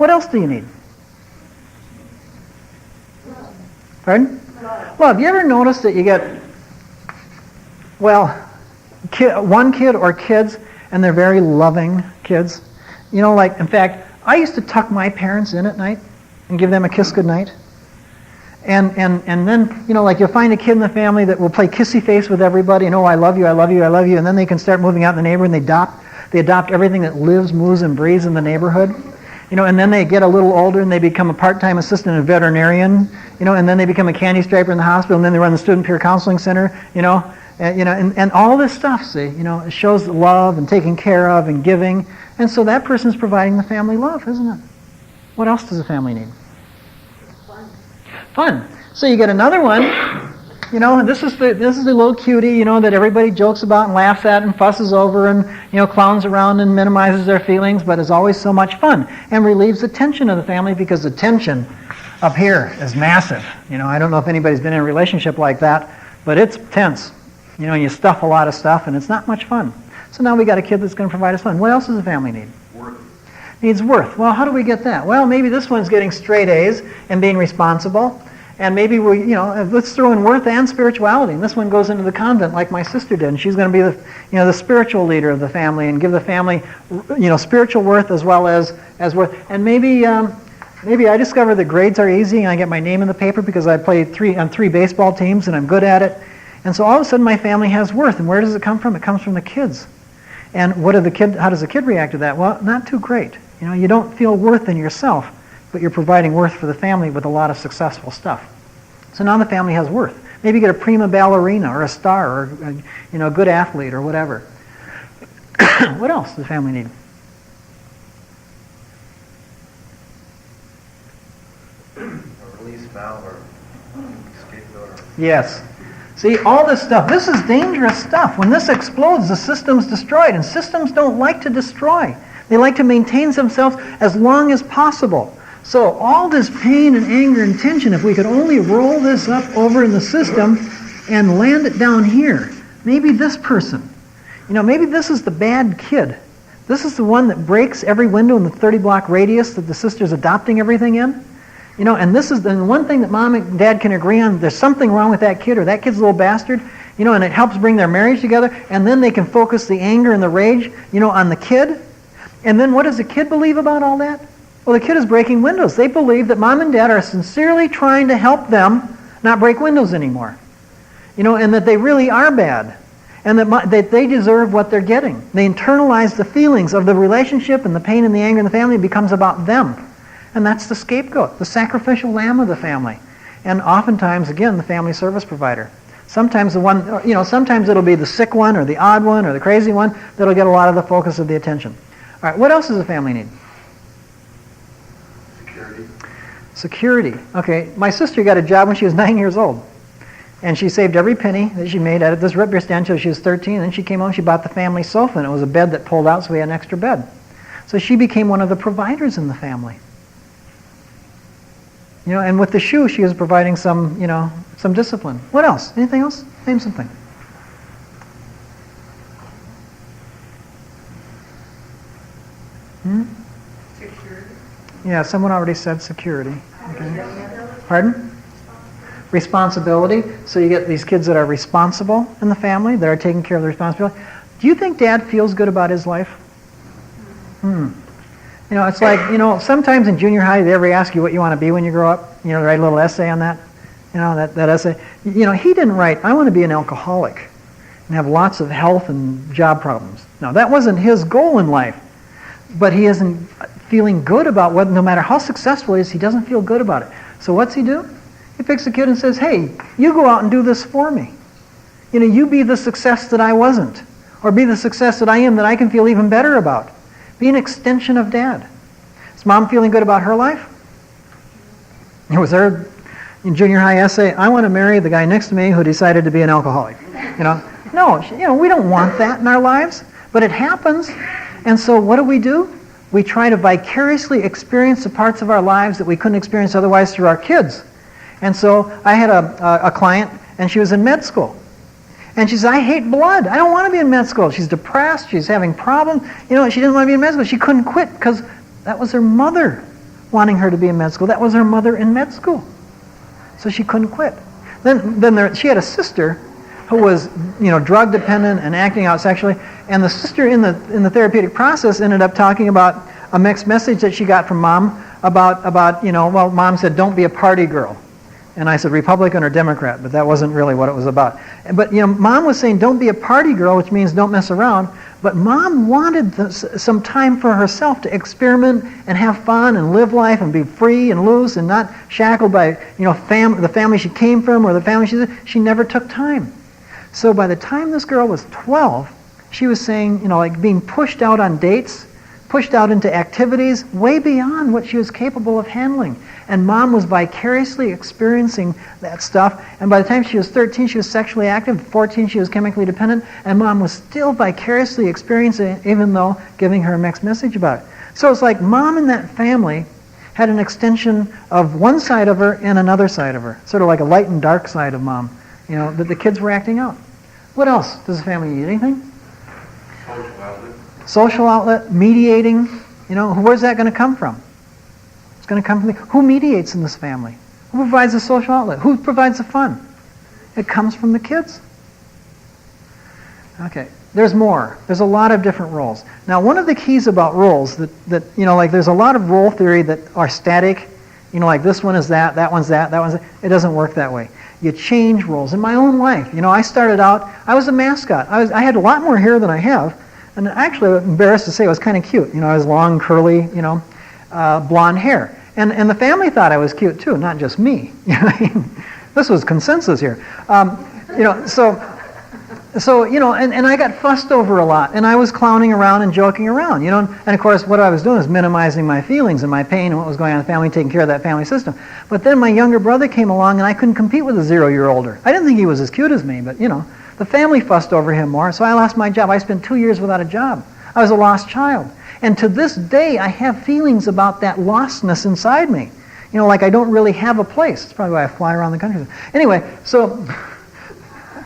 What else do you need? Pardon? Love. You ever notice that you get, one kid or kids, and they're very loving kids? Like, in fact, I used to tuck my parents in at night and give them a kiss goodnight. And then, like you'll find a kid in the family that will play kissy face with everybody, and I love you, I love you, I love you, and then they can start moving out in the neighborhood and they adopt everything that lives, moves, and breathes in the neighborhood. And then they get a little older and they become a part-time assistant and veterinarian, and then they become a candy striper in the hospital, and then they run the student peer counseling center, and all this stuff, see, it shows love and taking care of and giving, and so that person's providing the family love, isn't it? What else does a family need? Fun. So you get another one. This is the little cutie, that everybody jokes about and laughs at and fusses over and clowns around and minimizes their feelings, but is always so much fun and relieves the tension of the family, because the tension up here is massive. I don't know if anybody's been in a relationship like that, but it's tense. You stuff a lot of stuff and it's not much fun. So now we got a kid that's going to provide us fun. What else does the family need? Worth. Needs worth. Well, how do we get that? Well, maybe this one's getting straight A's and being responsible. And maybe let's throw in worth and spirituality. And this one goes into the convent like my sister did. And she's going to be the spiritual leader of the family and give the family, spiritual worth as well as worth. And maybe I discover that grades are easy and I get my name in the paper because I play on three baseball teams and I'm good at it. And so all of a sudden my family has worth. And where does it come from? It comes from the kids. And how does the kid react to that? Well, not too great. You don't feel worth in yourself, but you're providing worth for the family with a lot of successful stuff. So now the family has worth. Maybe you get a prima ballerina or a star or a good athlete or whatever. What else does the family need? A release valve or scapegoat. Yes. See, all this stuff, this is dangerous stuff. When this explodes, the system's destroyed. And systems don't like to destroy. They like to maintain themselves as long as possible. So all this pain and anger and tension, if we could only roll this up over in the system and land it down here, maybe this person, maybe this is the bad kid. This is the one that breaks every window in the 30-block radius that the sister's adopting everything in. And this is the one thing that mom and dad can agree on. There's something wrong with that kid, or that kid's a little bastard, and it helps bring their marriage together. And then they can focus the anger and the rage, on the kid. And then what does the kid believe about all that? Well, the kid is breaking windows. They believe that mom and dad are sincerely trying to help them not break windows anymore. And that they really are bad. And that they deserve what they're getting. They internalize the feelings of the relationship and the pain and the anger in the family. It becomes about them. And that's the scapegoat, the sacrificial lamb of the family. And oftentimes, again, the family service provider. Sometimes sometimes it'll be the sick one or the odd one or the crazy one that'll get a lot of the focus of the attention. All right, what else does the family need? Security. Okay, my sister got a job when she was 9 years old. And she saved every penny that she made at this root beer stand until she was 13. And then she came home, she bought the family sofa, and it was a bed that pulled out, so we had an extra bed. So she became one of the providers in the family. And with the shoe, she was providing some discipline. What else? Anything else? Name something. Security. Yeah, someone already said security. Okay. Pardon? Responsibility. So you get these kids that are responsible in the family, that are taking care of the responsibility. Do you think Dad feels good about his life? It's like, sometimes in junior high, they ever ask you what you want to be when you grow up? Write a little essay on that. That essay. He didn't write, I want to be an alcoholic and have lots of health and job problems. No, that wasn't his goal in life. But he isn't feeling good about what, no matter how successful he is, he doesn't feel good about it. So what's he do? He picks a kid and says, hey, you go out and do this for me. You be the success that I wasn't. Or be the success that I am that I can feel even better about. Be an extension of Dad. Is Mom feeling good about her life? Was there in junior high essay, I want to marry the guy next to me who decided to be an alcoholic. No, we don't want that in our lives, but it happens. And so what do? We try to vicariously experience the parts of our lives that we couldn't experience otherwise through our kids. And so I had a client, and she was in med school. And she said, I hate blood. I don't want to be in med school. She's depressed. She's having problems. She didn't want to be in med school. She couldn't quit because that was her mother wanting her to be in med school. That was her mother in med school. So she couldn't quit. Then she had a sister who was, drug dependent and acting out sexually, and the sister in the therapeutic process ended up talking about a mixed message that she got from mom about mom said, don't be a party girl. And I said, Republican or Democrat, but that wasn't really what it was about. But, mom was saying, don't be a party girl, which means don't mess around. But mom wanted some time for herself to experiment and have fun and live life and be free and loose and not shackled by, the family she came from or the family she never took time. So by the time this girl was 12, she was saying, like being pushed out on dates, pushed out into activities way beyond what she was capable of handling. And mom was vicariously experiencing that stuff. And by the time she was 13, she was sexually active. 14, she was chemically dependent. And mom was still vicariously experiencing it, even though giving her a mixed message about it. So it's like mom and that family had an extension of one side of her and another side of her. Sort of like a light and dark side of mom, that the kids were acting out. What else? Does the family need anything? Social outlet, mediating. Where's that going to come from? It's going to come from who mediates in this family? Who provides the social outlet? Who provides the fun? It comes from the kids. Okay, there's more. There's a lot of different roles. Now, one of the keys about roles that there's a lot of role theory that are static. Like this one is that one's that one's that. It doesn't work that way. You change roles. In my own life, I started out, I was a mascot. I had a lot more hair than I have. And actually, I'm embarrassed to say, it was kind of cute. I was long, curly, blonde hair. And the family thought I was cute, too, not just me. This was consensus here. And I got fussed over a lot. And I was clowning around and joking around, And, of course, what I was doing was minimizing my feelings and my pain and what was going on in the family, taking care of that family system. But then my younger brother came along, and I couldn't compete with a 0-year-older. I didn't think he was as cute as me, but, the family fussed over him more, so I lost my job. I spent 2 years without a job. I was a lost child. And to this day, I have feelings about that lostness inside me. Like I don't really have a place. That's probably why I fly around the country. Anyway, so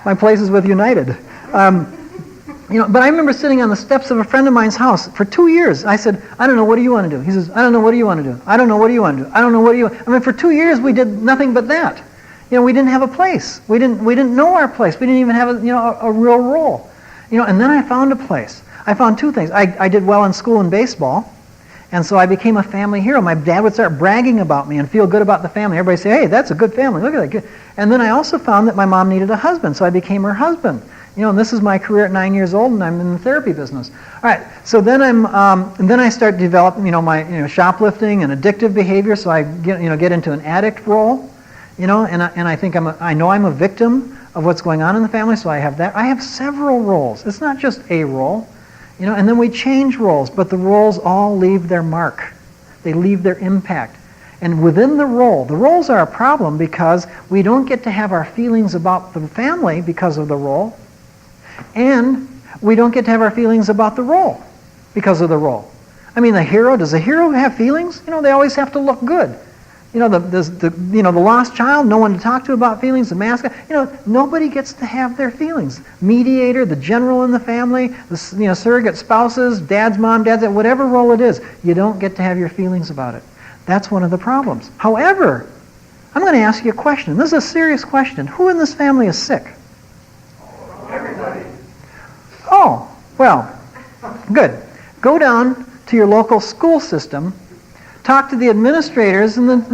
my place is with United. But I remember sitting on the steps of a friend of mine's house for 2 years. I said, I don't know, what do you want to do? He says, I don't know, what do you want to do? I don't know, what do you want to do? I don't know, what do you want? For 2 years, we did nothing but that. We didn't have a place. We didn't know our place. We didn't even have a real role. And then I found a place. I found two things. I did well in school in baseball, and so I became a family hero. My dad would start bragging about me and feel good about the family. Everybody say, hey, that's a good family. Look at that kid. And then I also found that my mom needed a husband, so I became her husband. And this is my career at 9 years old, and I'm in the therapy business. All right. So then I start developing, my shoplifting and addictive behavior. So I get into an addict role. And I think I know I'm a victim of what's going on in the family, so I have that. I have several roles. It's not just a role, and then we change roles, but the roles all leave their mark. They leave their impact. And within the roles are a problem because we don't get to have our feelings about the family because of the role, and we don't get to have our feelings about the role because of the role. Does a hero have feelings? They always have to look good. The lost child, no one to talk to about feelings, the mascot, nobody gets to have their feelings. Mediator, the general in the family, the surrogate spouses, dad's mom, dad's dad, whatever role it is, you don't get to have your feelings about it. That's one of the problems. However, I'm going to ask you a question. This is a serious question. Who in this family is sick? Everybody. Oh, well, good. Go down to your local school system, talk to the administrators, and then,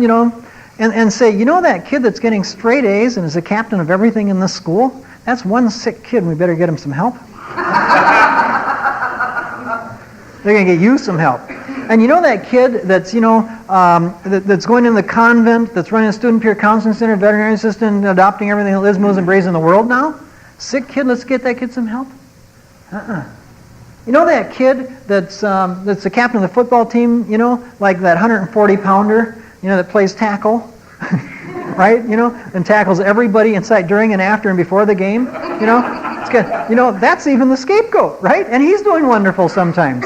and say, that kid that's getting straight A's and is the captain of everything in this school, that's one sick kid, and we better get him some help. They're going to get you some help. And that kid that's, that's going in the convent, that's running a student peer counseling center, veterinary assistant, adopting everything that lives, moves, and breathes in the world now? Sick kid, let's get that kid some help? That kid that's the captain of the football team, like that 140-pounder, that plays tackle, right? And tackles everybody inside, during, and after, and before the game. It's good. That's even the scapegoat, right? And he's doing wonderful sometimes.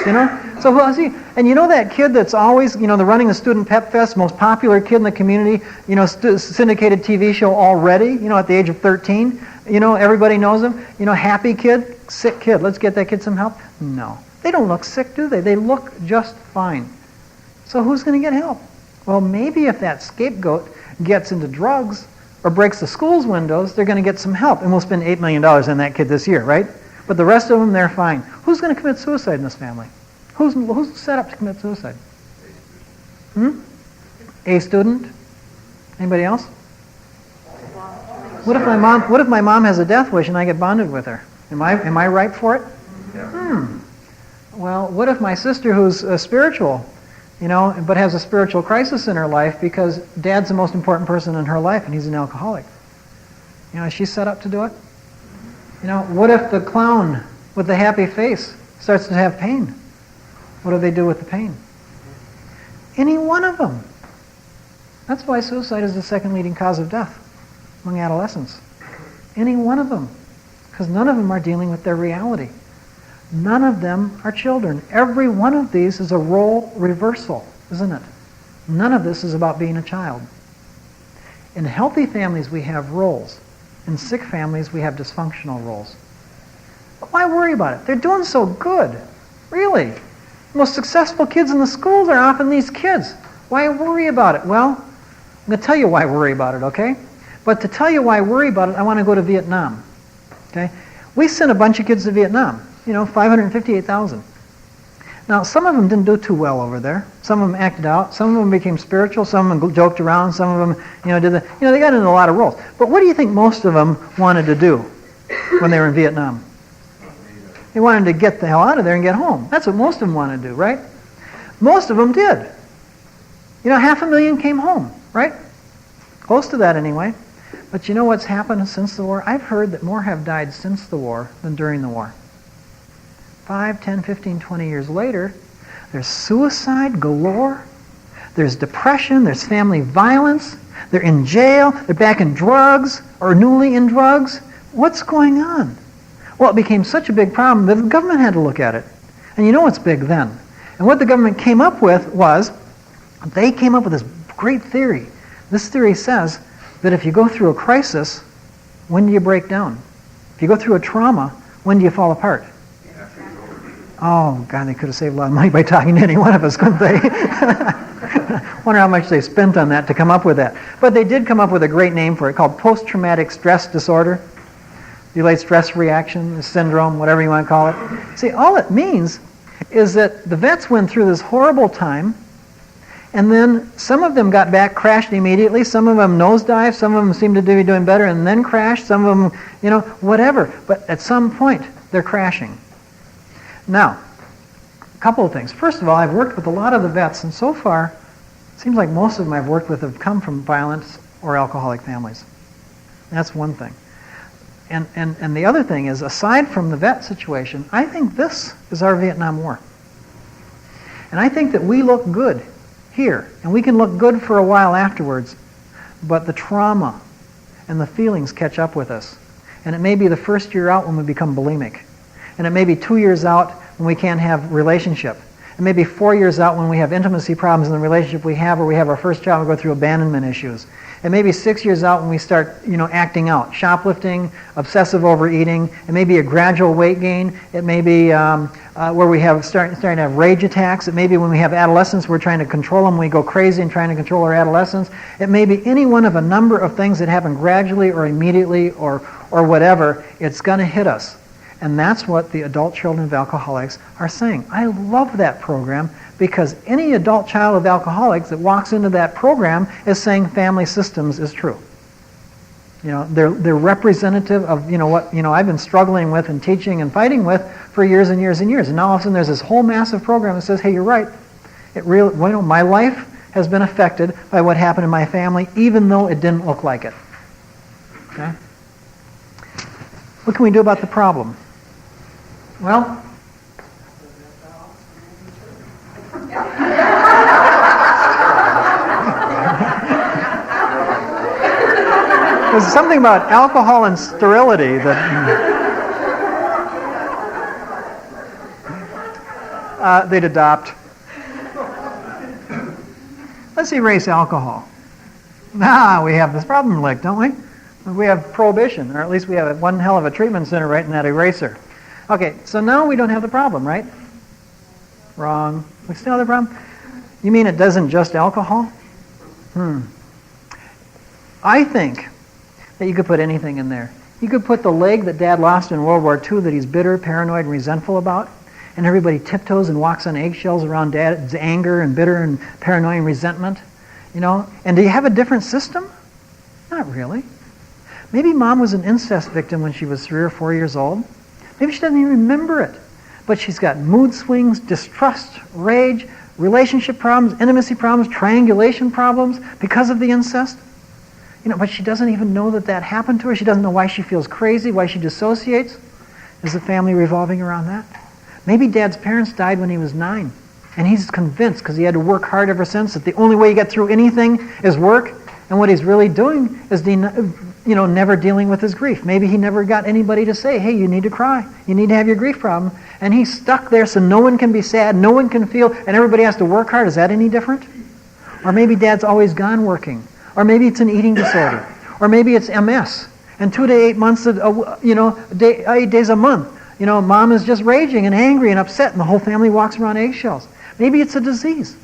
So who else? And that kid that's always, the running the student pep fest, most popular kid in the community. Syndicated TV show already. At the age of 13. Everybody knows him. Happy kid, sick kid. Let's get that kid some help. No, they don't look sick, do they? They look just fine. So who's going to get help? Well, maybe if that scapegoat gets into drugs or breaks the school's windows, they're going to get some help, and we'll spend $8 million on that kid this year, right? But the rest of them, they're fine. Who's going to commit suicide in this family? Who's set up to commit suicide? A student? Anybody else? What if my mom has a death wish and I get bonded with her? Am I ripe for it? Well, what if my sister, who's spiritual, but has a spiritual crisis in her life because Dad's the most important person in her life and he's an alcoholic? Is she set up to do it? What if the clown with the happy face starts to have pain? What do they do with the pain? Any one of them. That's why suicide is the second leading cause of death among adolescents. Any one of them. Because none of them are dealing with their reality. None of them are children. Every one of these is a role reversal, isn't it? None of this is about being a child. In healthy families, we have roles. In sick families, we have dysfunctional roles. But why worry about it? They're doing so good. Really. The most successful kids in the schools are often these kids. Why worry about it? Well, I'm going to tell you why worry about it, okay? But to tell you why worry about it, I want to go to Vietnam. Okay? We sent a bunch of kids to Vietnam. 558,000. Now, some of them didn't do too well over there. Some of them acted out. Some of them became spiritual. Some of them joked around. Some of them, they got into a lot of roles. But what do you think most of them wanted to do when they were in Vietnam? They wanted to get the hell out of there and get home. That's what most of them wanted to do, right? Most of them did. 500,000 came home, right? Close to that anyway. But you know what's happened since the war? I've heard that more have died since the war than during the war. 5, 10, 15, 20 years later, there's suicide galore, there's depression, there's family violence, they're in jail, they're back in drugs, or newly in drugs. What's going on? Well, it became such a big problem that the government had to look at it. And you know what's big then? And what the government came up with was, they came up with this great theory. This theory says that if you go through a crisis, when do you break down? If you go through a trauma, when do you fall apart? Oh, God, they could have saved a lot of money by talking to any one of us, couldn't they? Wonder how much they spent on that to come up with that. But they did come up with a great name for it called post-traumatic stress disorder. Delayed stress reaction, syndrome, whatever you want to call it. See, all it means is that the vets went through this horrible time, and then some of them got back, crashed immediately. Some of them nosedived. Some of them seemed to be doing better and then crashed. Some of them, whatever. But at some point, they're crashing. Now, a couple of things. First of all, I've worked with a lot of the vets, and so far, it seems like most of them I've worked with have come from violent or alcoholic families. That's one thing. And the other thing is, aside from the vet situation, I think this is our Vietnam War. And I think that we look good here, and we can look good for a while afterwards, but the trauma and the feelings catch up with us. And it may be the first year out when we become bulimic. And it may be 2 years out when we can't have relationship. It may be 4 years out when we have intimacy problems in the relationship we have, or we have our first child, we go through abandonment issues. It may be 6 years out when we start, acting out, shoplifting, obsessive overeating. It may be a gradual weight gain. It may be where we have starting to have rage attacks. It may be when we have adolescents, we're trying to control them, we go crazy and trying to control our adolescents. It may be any one of a number of things that happen gradually or immediately or whatever. It's going to hit us. And that's what the adult children of alcoholics are saying. I love that program because any adult child of alcoholics that walks into that program is saying family systems is true. They're representative of what I've been struggling with and teaching and fighting with for years and years and years. And now all of a sudden there's this whole massive program that says, hey, you're right. It really, my life has been affected by what happened in my family, even though it didn't look like it. Okay? What can we do about the problem? Well, there's something about alcohol and sterility that they'd adopt. Let's erase alcohol. Now we have this problem, don't we? We have prohibition, or at least we have one hell of a treatment center right in that eraser. Okay, so now we don't have the problem, right? Wrong. We still have the problem? You mean it doesn't just alcohol? I think that you could put anything in there. You could put the leg that Dad lost in World War II that he's bitter, paranoid, and resentful about, and everybody tiptoes and walks on eggshells around Dad's anger and bitter and paranoia and resentment. And do you have a different system? Not really. Maybe Mom was an incest victim when she was 3 or 4 years old. Maybe she doesn't even remember it. But she's got mood swings, distrust, rage, relationship problems, intimacy problems, triangulation problems because of the incest. But she doesn't even know that happened to her. She doesn't know why she feels crazy, why she dissociates. Is the family revolving around that? Maybe Dad's parents died when he was 9. And he's convinced, because he had to work hard ever since, that the only way you get through anything is work. And what he's really doing is never dealing with his grief. Maybe he never got anybody to say, hey, you need to cry. You need to have your grief problem. And he's stuck there so no one can be sad, no one can feel, and everybody has to work hard. Is that any different? Or maybe Dad's always gone working. Or maybe it's an eating disorder. Or maybe it's MS. And 2 to 8 months, 8 days a month, Mom is just raging and angry and upset, and the whole family walks around eggshells. Maybe it's a disease.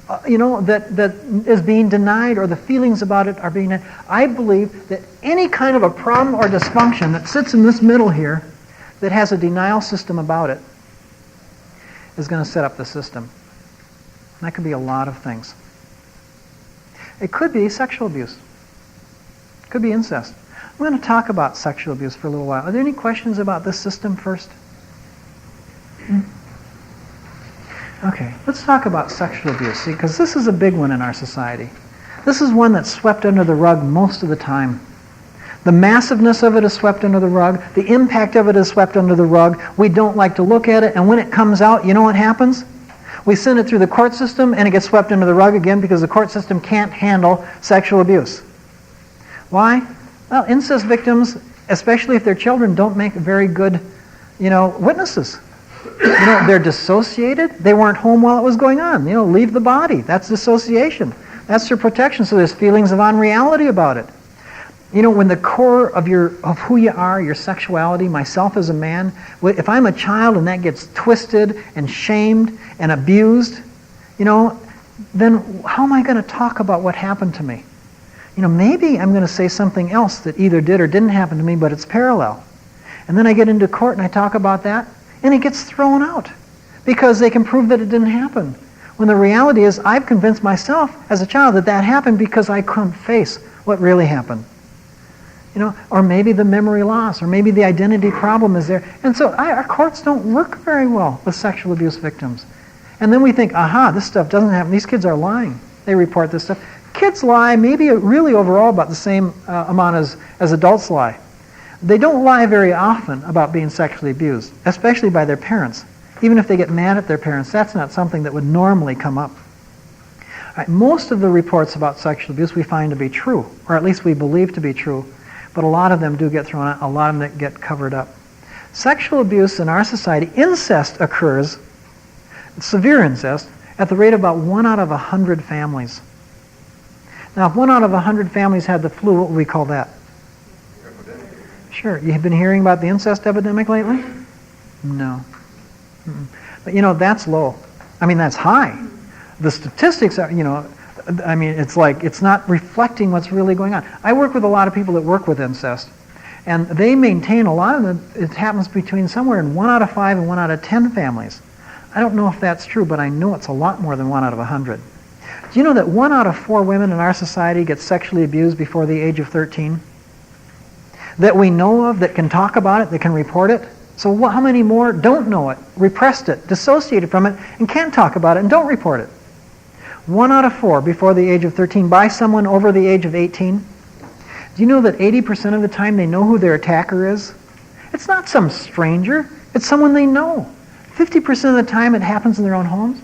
That is being denied, or the feelings about it are being denied. I believe that any kind of a problem or dysfunction that sits in this middle here that has a denial system about it is going to set up the system. And that could be a lot of things. It could be sexual abuse. It could be incest. I'm going to talk about sexual abuse for a little while. Are there any questions about this system first? Okay, let's talk about sexual abuse, because this is a big one in our society. This is one that's swept under the rug most of the time. The massiveness of it is swept under the rug. The impact of it is swept under the rug. We don't like to look at it, and when it comes out, you know what happens? We send it through the court system, and it gets swept under the rug again because the court system can't handle sexual abuse. Why? Well, incest victims, especially if they're children, don't make very good, witnesses. They're dissociated. They weren't home while it was going on. Leave the body. That's dissociation. That's their protection. So there's feelings of unreality about it. When the core of who you are, your sexuality, myself as a man, if I'm a child and that gets twisted and shamed and abused, then how am I going to talk about what happened to me? Maybe I'm going to say something else that either did or didn't happen to me, but it's parallel. And then I get into court and I talk about that, and it gets thrown out because they can prove that it didn't happen. When the reality is, I've convinced myself as a child that happened because I couldn't face what really happened. Or maybe the memory loss, or maybe the identity problem is there. And so our courts don't work very well with sexual abuse victims. And then we think, aha, this stuff doesn't happen. These kids are lying. They report this stuff. Kids lie maybe really overall about the same amount as adults lie. They don't lie very often about being sexually abused, especially by their parents. Even if they get mad at their parents, that's not something that would normally come up. Most of the reports about sexual abuse we find to be true, or at least we believe to be true, but a lot of them do get thrown out, a lot of them get covered up. Sexual abuse in our society, incest occurs, severe incest, at the rate of about 1 out of 100 families. Now, if 1 out of 100 families had the flu, what would we call that? Sure. You've been hearing about the incest epidemic lately? No. But that's low. That's high. The statistics are, it's not reflecting what's really going on. I work with a lot of people that work with incest, and they maintain a lot of it happens between somewhere in 1 out of 5 and 1 out of 10 families. I don't know if that's true, but I know it's a lot more than 1 out of 100. Do you know that 1 out of 4 women in our society get sexually abused before the age of 13? That we know of, that can talk about it, that can report it? So how many more don't know it, repressed it, dissociated from it, and can't talk about it and don't report it? 1 out of 4 before the age of 13 by someone over the age of 18. Do you know that 80% of the time they know who their attacker is? It's not some stranger. It's someone they know. 50% of the time it happens in their own homes.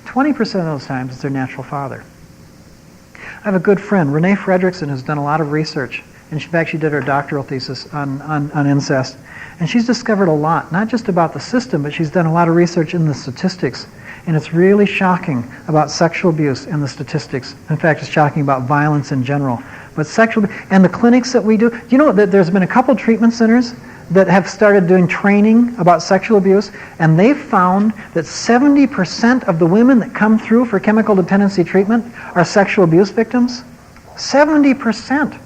20% of those times it's their natural father. I have a good friend, Renee Fredrickson, who's done a lot of research. And in fact, she did her doctoral thesis on incest. And she's discovered a lot, not just about the system, but she's done a lot of research in the statistics. And it's really shocking about sexual abuse and the statistics. In fact, it's shocking about violence in general. But and the clinics that we do you know that there's been a couple treatment centers that have started doing training about sexual abuse, and they've found that 70% of the women that come through for chemical dependency treatment are sexual abuse victims. 70%.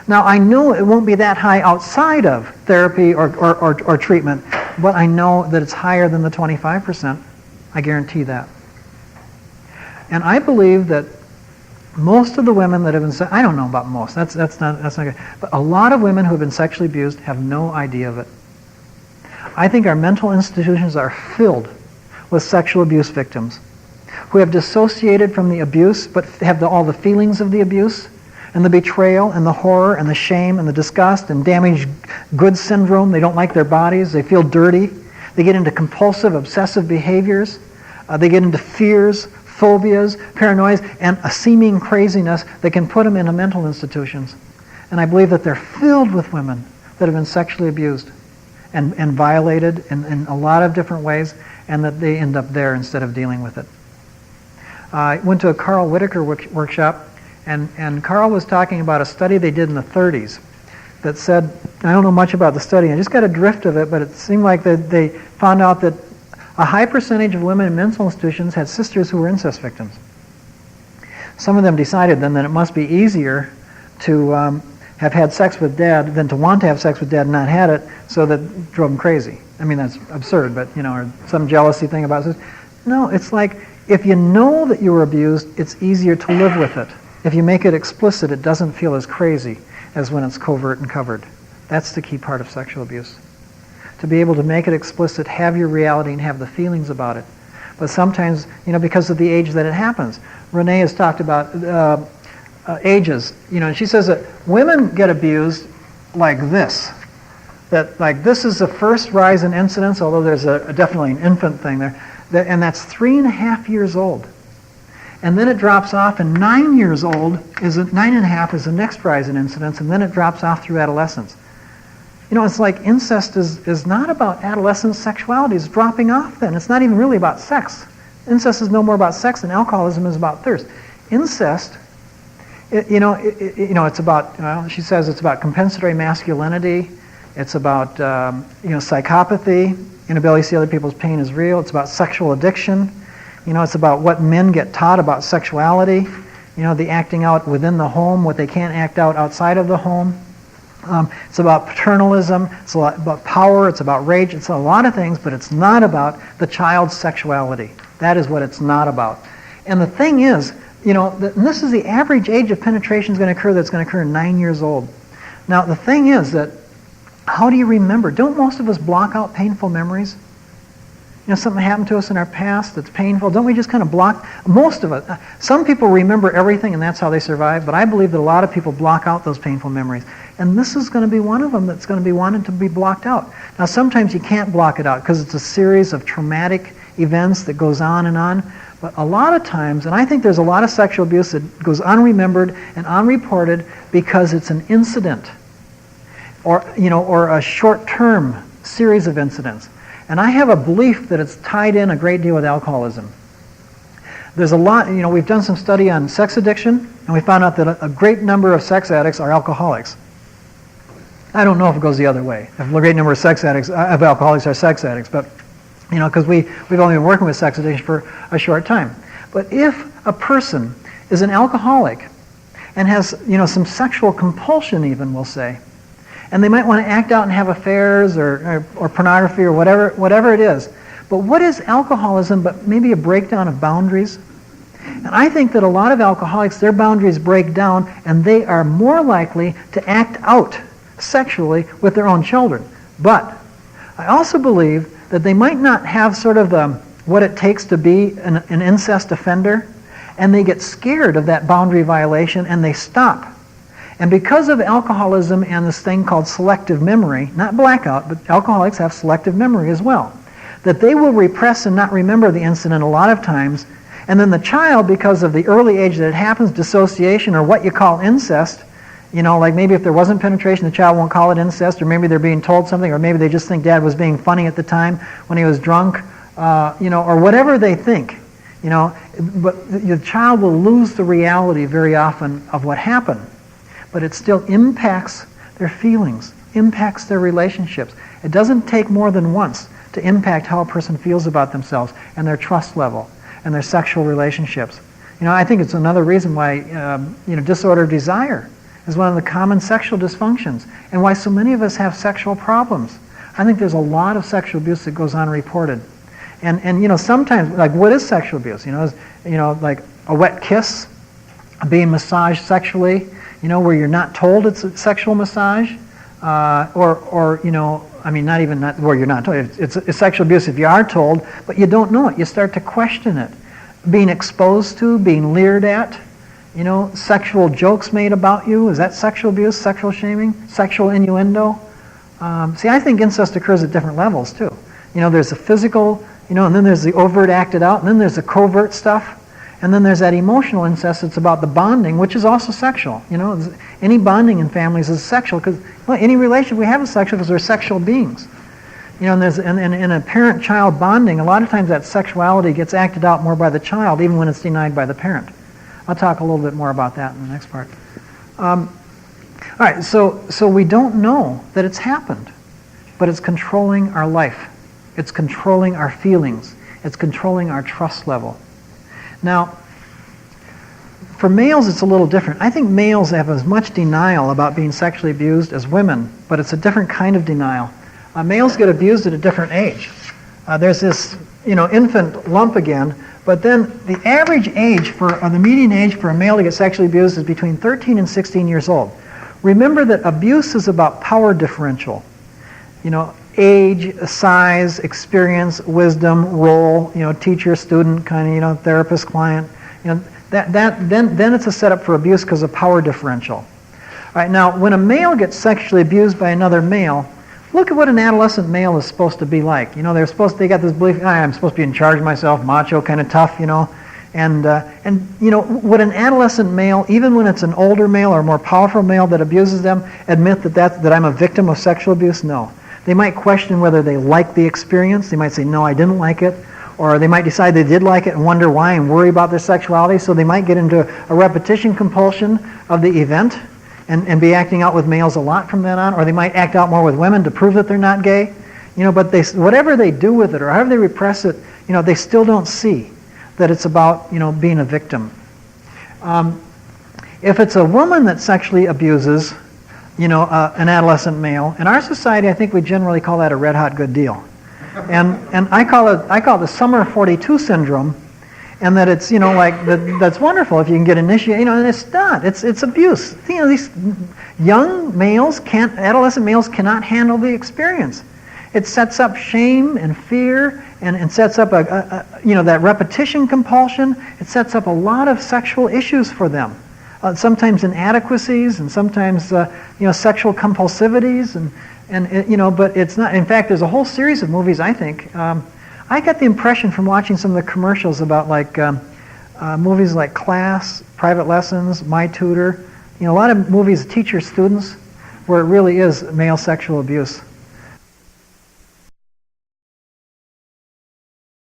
Now, I know it won't be that high outside of therapy or treatment, but I know that it's higher than the 25%. I guarantee that. And I believe that most of the women that have been, I don't know about most, that's not good, but a lot of women who have been sexually abused have no idea of it. I think our mental institutions are filled with sexual abuse victims who have dissociated from the abuse but have all the feelings of the abuse and the betrayal and the horror and the shame and the disgust and damaged goods syndrome. They don't like their bodies. They feel dirty. They get into compulsive, obsessive behaviors. They get into fears, phobias, paranoias, and a seeming craziness that can put them into mental institutions. And I believe that they're filled with women that have been sexually abused and violated in a lot of different ways, and that they end up there instead of dealing with it. I went to a Carl Whitaker workshop, and Carl was talking about a study they did in the 30s that said, I don't know much about the study, I just got a drift of it, but it seemed like that they found out that a high percentage of women in mental institutions had sisters who were incest victims. Some of them decided then that it must be easier to have had sex with dad than to want to have sex with dad and not had it, so that drove them crazy. I mean, that's absurd, but, or some jealousy thing about it. No, it's like, if you know that you were abused, it's easier to live with it. If you make it explicit, it doesn't feel as crazy as when it's covert and covered. That's the key part of sexual abuse. To be able to make it explicit, have your reality, and have the feelings about it. But sometimes, because of the age that it happens. Renee has talked about ages, and she says that women get abused like this. That like this is the first rise in incidence, although there's definitely an infant thing there, and that's 3.5 years old. And then it drops off, and 9 years old is 9.5 is the next rise in incidence, and then it drops off through adolescence. It's like incest is not about adolescent sexuality. It's dropping off then. It's not even really about sex. Incest is no more about sex than alcoholism is about thirst. Incest, it's about, she says it's about compensatory masculinity. It's about, psychopathy, inability to see other people's pain is real. It's about sexual addiction. It's about what men get taught about sexuality. The acting out within the home, what they can't act out outside of the home. It's about paternalism, it's about power, it's about rage, it's a lot of things, but it's not about the child's sexuality. That is what it's not about. And the thing is, and this is the average age of penetration is going to occur that's going to occur 9 years old. Now, the thing is that, how do you remember? Don't most of us block out painful memories? Something happened to us in our past that's painful. Don't we just kind of block? Most of us. Some people remember everything and that's how they survive, but I believe that a lot of people block out those painful memories. And this is going to be one of them that's going to be wanted to be blocked out. Now, sometimes you can't block it out because it's a series of traumatic events that goes on and on. But a lot of times, and I think there's a lot of sexual abuse that goes unremembered and unreported because it's an incident or a short-term series of incidents. And I have a belief that it's tied in a great deal with alcoholism. There's a lot, we've done some study on sex addiction, and we found out that a great number of sex addicts are alcoholics. I don't know if it goes the other way. If a great number of alcoholics are sex addicts, but, because we've only been working with sex addiction for a short time. But if a person is an alcoholic and has, some sexual compulsion even, we'll say, and they might want to act out and have affairs or pornography or whatever it is. But what is alcoholism but maybe a breakdown of boundaries? And I think that a lot of alcoholics, their boundaries break down and they are more likely to act out sexually with their own children. But I also believe that they might not have sort of what it takes to be an incest offender, and they get scared of that boundary violation and they stop. And because of alcoholism and this thing called selective memory, not blackout, but alcoholics have selective memory as well, that they will repress and not remember the incident a lot of times, and then the child, because of the early age that it happens, dissociation or what you call incest, like maybe if there wasn't penetration, the child won't call it incest, or maybe they're being told something, or maybe they just think dad was being funny at the time when he was drunk, or whatever they think, but the child will lose the reality very often of what happened. But it still impacts their feelings, impacts their relationships. It doesn't take more than once to impact how a person feels about themselves and their trust level and their sexual relationships. I think it's another reason why disorder of desire is one of the common sexual dysfunctions, and why so many of us have sexual problems. I think there's a lot of sexual abuse that goes unreported. And sometimes, like, what is sexual abuse? Like a wet kiss, being massaged sexually, where you're not told it's a sexual massage, not where you're not told. It's sexual abuse if you are told, but you don't know it. You start to question it. Being exposed to, being leered at, sexual jokes made about you. Is that sexual abuse, sexual shaming, sexual innuendo? I think incest occurs at different levels, too. There's the physical, and then there's the overt acted out, and then there's the covert stuff, and then there's that emotional incest. It's about the bonding, which is also sexual. Any bonding in families is sexual, because any relationship we have is sexual because we're sexual beings. And there's in a parent-child bonding, a lot of times that sexuality gets acted out more by the child, even when it's denied by the parent. I'll talk a little bit more about that in the next part. All right, so we don't know that it's happened, but it's controlling our life. It's controlling our feelings. It's controlling our trust level. Now, for males, it's a little different. I think males have as much denial about being sexually abused as women, but it's a different kind of denial. Males get abused at a different age. There's this, infant lump again, but then the average age the median age for a male to get sexually abused is between 13 and 16 years old. Remember that abuse is about power differential. Age, size, experience, wisdom, role, teacher, student, kind of, therapist, client. Then it's a setup for abuse because of power differential. All right, now, when a male gets sexually abused by another male, look at what an adolescent male is supposed to be like. They got this belief, I'm supposed to be in charge of myself, macho, kind of tough, And would an adolescent male, even when it's an older male or a more powerful male that abuses them, admit that I'm a victim of sexual abuse? No. They might question whether they like the experience. They might say, no, I didn't like it. Or they might decide they did like it and wonder why and worry about their sexuality. So they might get into a repetition compulsion of the event and be acting out with males a lot from then on. Or they might act out more with women to prove that they're not gay. But whatever they do with it or however they repress it, they still don't see that it's about, being a victim. If it's a woman that sexually abuses, an adolescent male, in our society, I think we generally call that a red hot good deal. And I call it the summer of 42 syndrome, and that it's, that's wonderful if you can get initiated, and it's not. It's abuse. These young males adolescent males cannot handle the experience. It sets up shame and fear, and sets up that repetition compulsion. It sets up a lot of sexual issues for them. Sometimes inadequacies, and sometimes sexual compulsivities, but it's not. In fact, there's a whole series of movies. I think I got the impression from watching some of the commercials about movies like Class, Private Lessons, My Tutor. A lot of movies teach your students where it really is male sexual abuse.